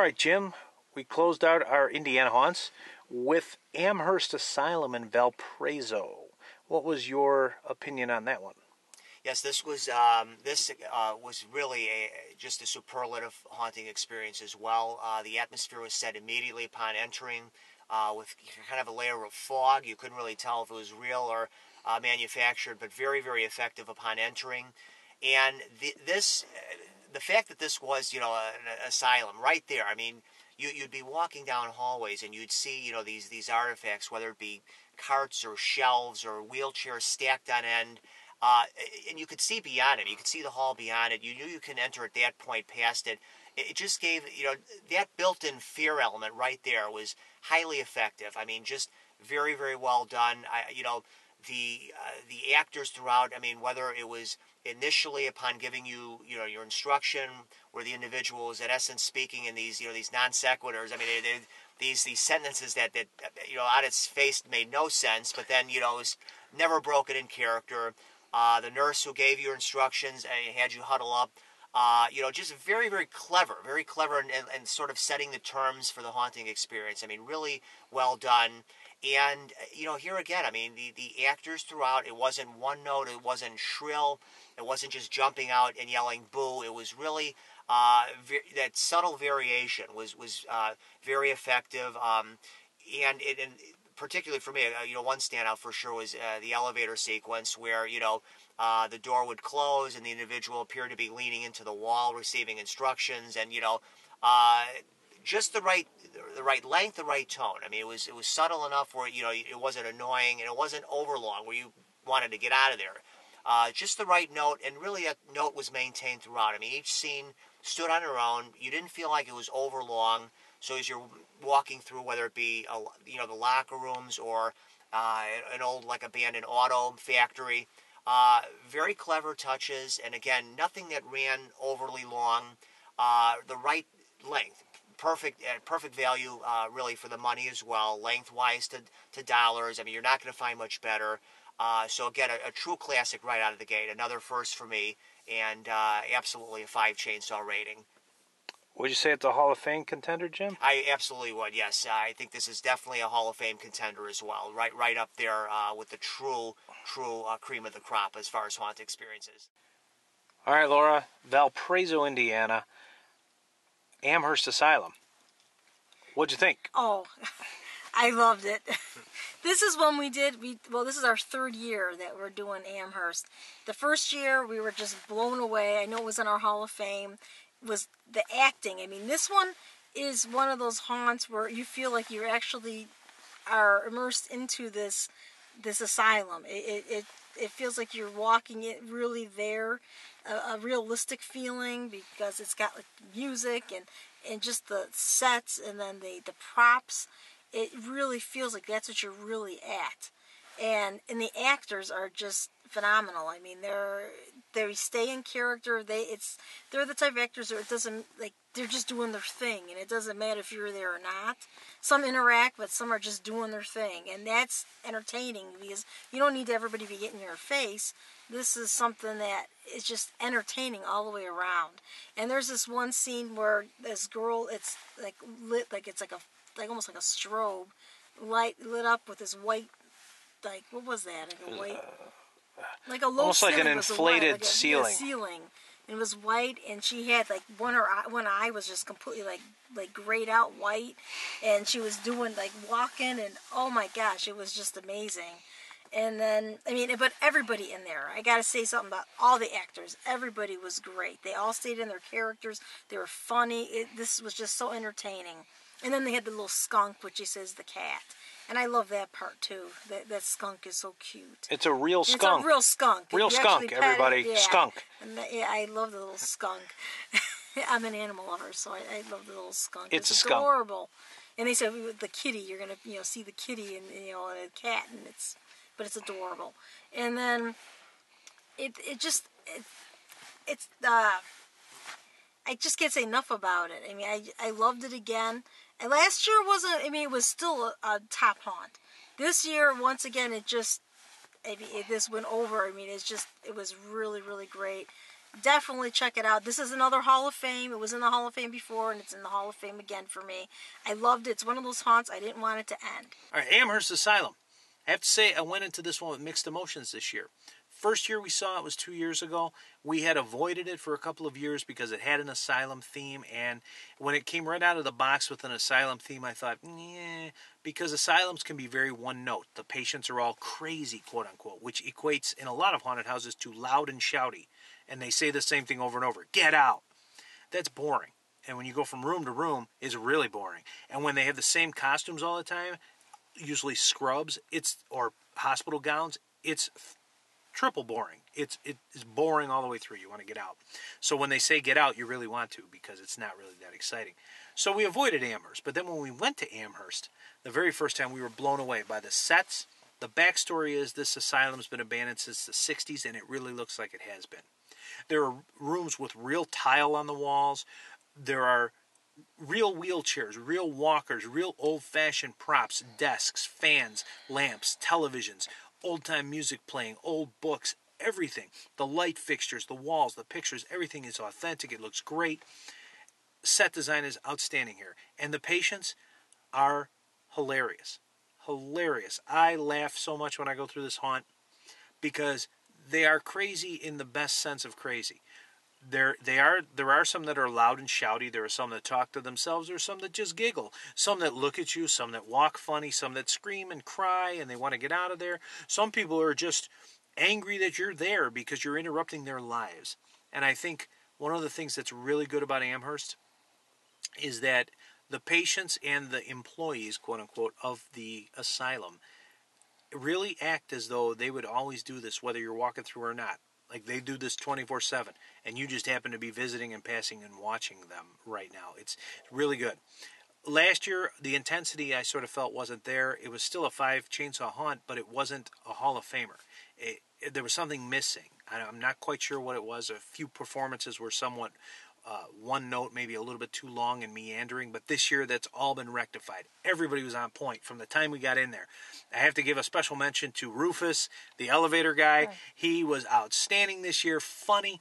All right, Jim, we closed out our Indiana haunts with Amhurst Asylum in Valparaiso. What was your opinion on that one? Yes, this was really just a superlative haunting experience as well. The atmosphere was set immediately upon entering, with kind of a layer of fog. You couldn't really tell if it was real or manufactured, but very, very effective upon entering. And the fact that this was, an asylum right there. I mean, you'd be walking down hallways and you'd see, these artifacts, whether it be carts or shelves or wheelchairs stacked on end. And you could see beyond it. You could see the hall beyond it. You knew you could enter at that point past it. It just gave, that built-in fear element right there was highly effective. I mean, just very, very well done. The actors throughout, I mean, whether it was initially upon giving you, your instruction, where the individual was in essence speaking in these, these non sequiturs. I mean, these sentences that on its face made no sense, but then, it was never broken in character. The nurse who gave you instructions and had you huddle up, just very, very clever and sort of setting the terms for the haunting experience. I mean, really well done. And, here again, I mean, the actors throughout, it wasn't one note, it wasn't shrill, it wasn't just jumping out and yelling boo. It was really, that subtle variation was very effective. And particularly for me, one standout for sure was the elevator sequence where, the door would close and the individual appeared to be leaning into the wall, receiving instructions, and, just the right length, the right tone. I mean, it was subtle enough where, it wasn't annoying and it wasn't overlong where you wanted to get out of there. Just the right note, and really that note was maintained throughout. I mean, each scene stood on their own. You didn't feel like it was overlong. So as you're walking through, whether it be, the locker rooms or an old, like, abandoned auto factory, very clever touches. And again, nothing that ran overly long, the right length. Perfect value, really, for the money as well, lengthwise to dollars. I mean, you're not going to find much better. So again, a true classic right out of the gate. Another first for me, and absolutely a 5 chainsaw rating. Would you say it's a Hall of Fame contender, Jim? I absolutely would, yes. I think this is definitely a Hall of Fame contender as well. Right up there with the true cream of the crop as far as haunt experiences. All right, Laura, Valparaiso, Indiana, Amhurst Asylum. What'd you think? Oh, I loved it. This is one this is our 3rd year that we're doing Amhurst. The first year we were just blown away. I know it was in our Hall of Fame. Was the acting. I mean, this one is one of those haunts where you feel like you actually are immersed into this asylum. It feels like you're walking it really there, a realistic feeling, because it's got like music and just the sets and then the props. It really feels like that's what you're really at. And the actors are just phenomenal. I mean, they stay in character. They're the type of actors where it doesn't, like, they're just doing their thing, and it doesn't matter if you're there or not. Some interact, but some are just doing their thing, and that's entertaining because you don't need everybody to be getting in your face. This is something that is just entertaining all the way around. And there's this one scene where this girl, it's like lit, like it's like almost like a strobe light lit up with this white, like, what was that? Like a white, like a low almost like an ceiling, inflated ceiling. Ceiling. It was white, and she had like one eye was just completely like grayed out white, and she was doing like walking, and oh my gosh, it was just amazing. And then, I mean, but everybody in there, I gotta say something about all the actors. Everybody was great. They all stayed in their characters. They were funny. This was just so entertaining. And then they had the little skunk, which he says the cat. And I love that part, too. That skunk is so cute. It's a real skunk. It's a real skunk. Real skunk, everybody. Yeah. Skunk. And I love the little skunk. I'm an animal lover, so I love the little skunk. It's a skunk. Adorable. And they said with the kitty, you're going to see the kitty and a cat, but it's adorable. And then I just can't say enough about it. I mean, I loved it again. And last year wasn't, I mean, it was still a top haunt. This year, once again, this went over. I mean, it was really, really great. definitely check it out. This is another Hall of Fame. It was in the Hall of Fame before, and it's in the Hall of Fame again for me. I loved it. It's one of those haunts I didn't want it to end. All right, Amhurst Asylum. I have to say, I went into this one with mixed emotions this year. First year we saw it was 2 years ago. We had avoided it for a couple of years because it had an asylum theme, and when it came right out of the box with an asylum theme, I thought, because asylums can be very one note. The patients are all crazy, quote unquote, which equates in a lot of haunted houses to loud and shouty, and they say the same thing over and over, get out. That's boring. And when you go from room to room, it's really boring. And when they have the same costumes all the time, usually scrubs, or hospital gowns, it's triple boring. It's boring all the way through. You want to get out. So when they say get out, you really want to, because it's not really that exciting. So we avoided Amherst. But then when we went to Amherst, the very first time, we were blown away by the sets. The backstory is this asylum's been abandoned since the 60s, and it really looks like it has been. There are rooms with real tile on the walls. There are real wheelchairs, real walkers, real old-fashioned props, desks, fans, lamps, televisions, old-time music playing, old books, everything. The light fixtures, the walls, the pictures, everything is authentic. It looks great. Set design is outstanding here. And the patients are hilarious. Hilarious. I laugh so much when I go through this haunt because they are crazy in the best sense of crazy. There are some that are loud and shouty. There are some that talk to themselves. There are some that just giggle. Some that look at you. Some that walk funny. Some that scream and cry and they want to get out of there. Some people are just angry that you're there because you're interrupting their lives. And I think one of the things that's really good about Amherst is that the patients and the employees, quote unquote, of the asylum really act as though they would always do this whether you're walking through or not. Like they do this 24/7, and you just happen to be visiting and passing and watching them right now. It's really good. Last year, the intensity I sort of felt wasn't there. It was still a 5 chainsaw haunt, but it wasn't a Hall of Famer. There was something missing. I'm not quite sure what it was. A few performances were somewhat one note, maybe a little bit too long and meandering, but this year that's all been rectified. Everybody was on point from the time we got in there. I have to give a special mention to Rufus, the elevator guy. Oh. He was outstanding this year, funny.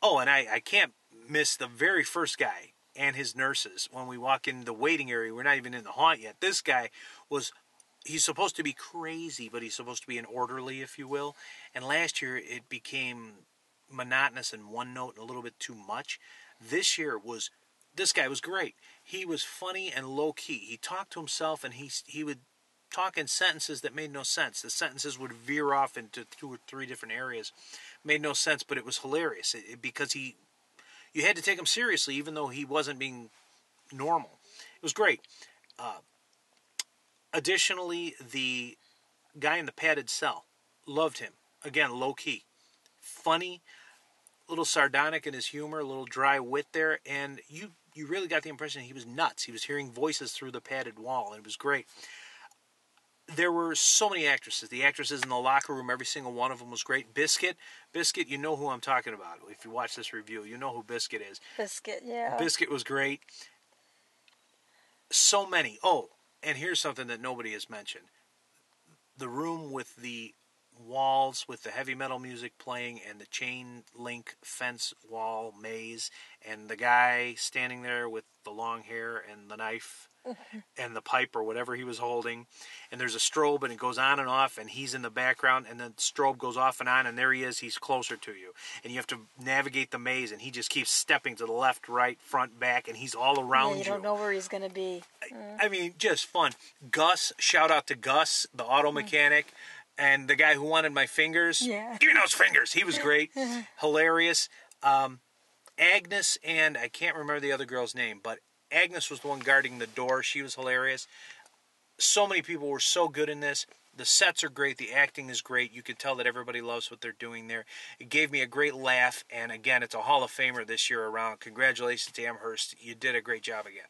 Oh, and I can't miss the very first guy and his nurses. When we walk in the waiting area, we're not even in the haunt yet. This guy he's supposed to be crazy, but he's supposed to be an orderly, if you will. And last year it became monotonous and one note and a little bit too much. This year this guy was great. He was funny and low key. He talked to himself, and he would talk in sentences that made no sense. The sentences would veer off into 2 or 3 different areas. Made no sense, but it was hilarious because you had to take him seriously, even though he wasn't being normal. It was great. Additionally, the guy in the padded cell, loved him. Again, low key, funny, a little sardonic in his humor, a little dry wit there, and you really got the impression he was nuts. He was hearing voices through the padded wall, and it was great. There were so many actresses. The actresses in the locker room, every single one of them was great. Biscuit, you know who I'm talking about. If you watch this review, you know who Biscuit is. Biscuit, yeah. Biscuit was great. So many. Oh, and here's something that nobody has mentioned. The room with the walls with the heavy metal music playing and the chain link fence wall maze and the guy standing there with the long hair and the knife and the pipe or whatever he was holding, and there's a strobe and it goes on and off and he's in the background, and then the strobe goes off and on and there he is, he's closer to you, and you have to navigate the maze, and he just keeps stepping to the left, right, front, back, and he's all around you. You don't know where he's going to be. I mean, just fun. Gus, shout out to Gus, the auto mechanic. And the guy who wanted my fingers, yeah. Give me those fingers. He was great, hilarious. Agnes and I can't remember the other girl's name, but Agnes was the one guarding the door. She was hilarious. So many people were so good in this. The sets are great. The acting is great. You can tell that everybody loves what they're doing there. It gave me a great laugh. And again, it's a Hall of Famer this year around. Congratulations to Amherst. You did a great job again.